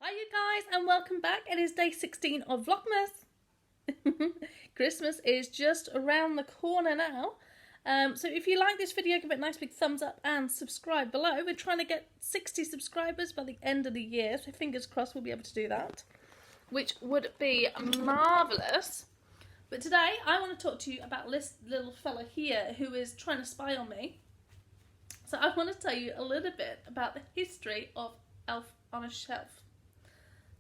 Hi you guys, and welcome back. It is day 16 of Vlogmas. Christmas is just around the corner now. So if you like this video, give it a nice big thumbs up and subscribe below. We're trying to get 60 subscribers by the end of the year, so fingers crossed we'll be able to do that, which would be marvellous. But today I want to talk to you about this little fella here who is trying to spy on me. So I want to tell you a little bit about the history of Elf on a Shelf.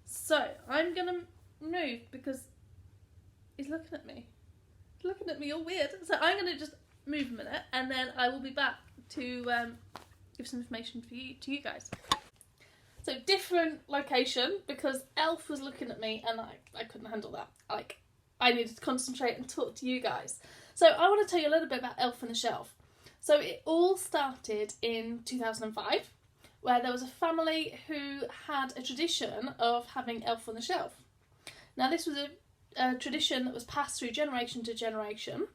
So I'm going to move because he's looking at me. He's looking at me all weird. So I'm going to just move a minute and then I will be back to give some information to you guys. So different location because Elf was looking at me and I couldn't handle that. I needed to concentrate and talk to you guys. So I want to tell you a little bit about Elf on a Shelf. So it all started in 2005, where there was a family who had a tradition of having Elf on the Shelf. Now this was a tradition that was passed through generation to generation,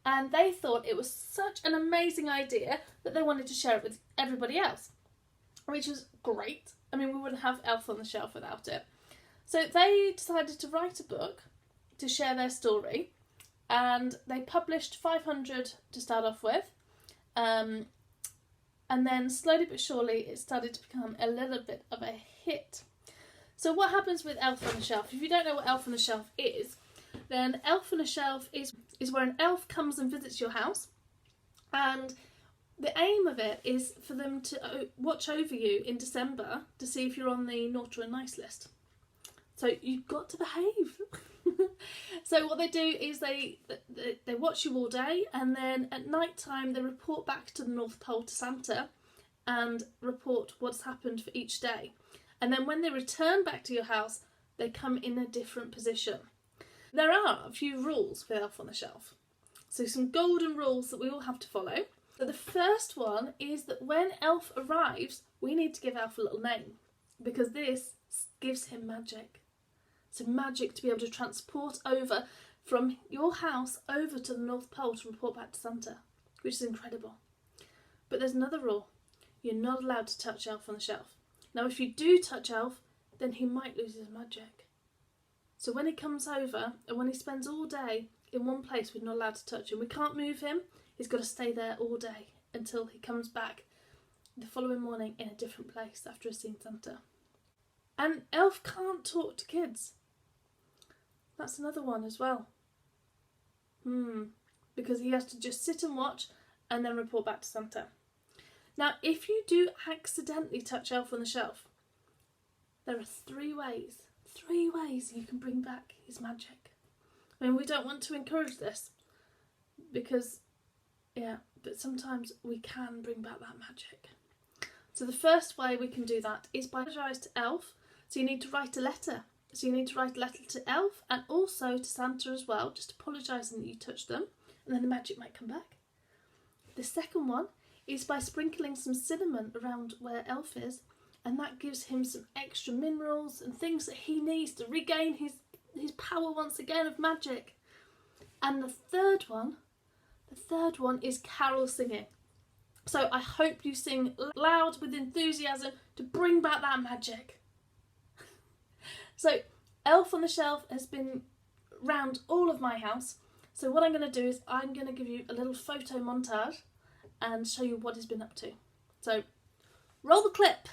and they thought it was such an amazing idea that they wanted to share it with everybody else, which was great. I mean, we wouldn't have Elf on the Shelf without it. So they decided to write a book to share their story, and they published 500 to start off with. And then slowly but surely it started to become a little bit of a hit. So what happens with Elf on the Shelf? If you don't know what Elf on the Shelf is, then Elf on a Shelf is where an elf comes and visits your house, and the aim of it is for them to watch over you in December to see if you're on the naughty or nice list. So you've got to behave. So what they do is they watch you all day, and then at night time they report back to the North Pole to Santa and report what's happened for each day. And then when they return back to your house, they come in a different position. There are a few rules with Elf on the Shelf. So some golden rules that we all have to follow. So the first one is that when Elf arrives, we need to give Elf a little name, because this gives him magic. So magic to be able to transport over from your house over to the North Pole to report back to Santa, which is incredible. But there's another rule. You're not allowed to touch Elf on the Shelf. Now if you do touch Elf, then he might lose his magic. So when he comes over and when he spends all day in one place, we're not allowed to touch him. We can't move him. He's got to stay there all day until he comes back the following morning in a different place after he's seen Santa. And Elf can't talk to kids. That's another one as well. Because he has to just sit and watch and then report back to Santa. Now, if you do accidentally touch Elf on the Shelf, there are three ways you can bring back his magic. I mean, we don't want to encourage this because, but sometimes we can bring back that magic. So the first way we can do that is by apologise to Elf. So you need to write a letter. So you need to write a letter to Elf and also to Santa as well, just apologising that you touched them, and then the magic might come back. The second one is by sprinkling some cinnamon around where Elf is, and that gives him some extra minerals and things that he needs to regain his power once again of magic. And the third one is carol singing. So I hope you sing loud with enthusiasm to bring back that magic. So Elf on the Shelf has been round all of my house. So what I'm going to do is I'm going to give you a little photo montage and show you what he's been up to. So roll the clip.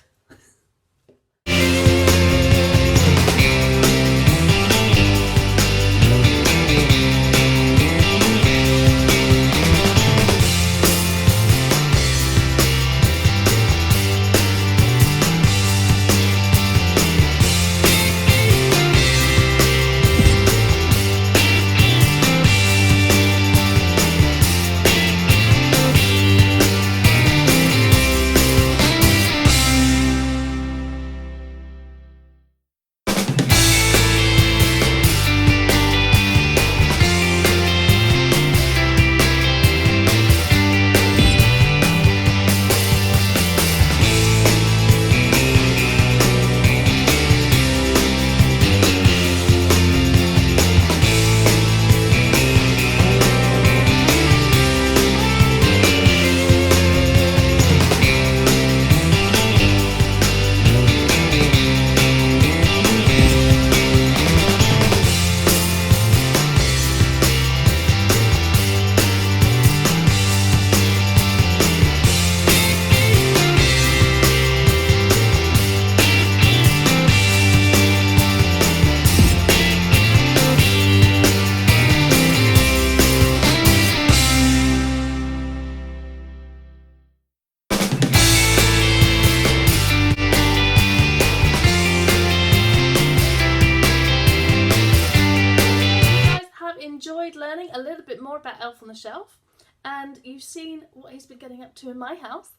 more about Elf on the Shelf, and you've seen what he's been getting up to in my house.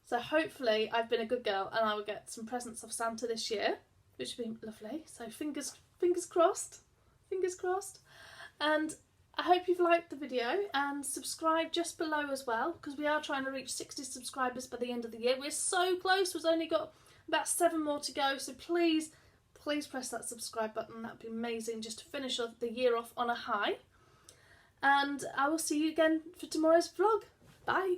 So hopefully I've been a good girl and I will get some presents off Santa this year, which would be lovely. So fingers crossed, fingers crossed. And I hope you've liked the video, and subscribe just below as well, because we are trying to reach 60 subscribers by the end of the year. We're so close, we've only got about 7 more to go, so please press that subscribe button. That would be amazing, just to finish off the year off on a high. And I will see you again for tomorrow's vlog. Bye.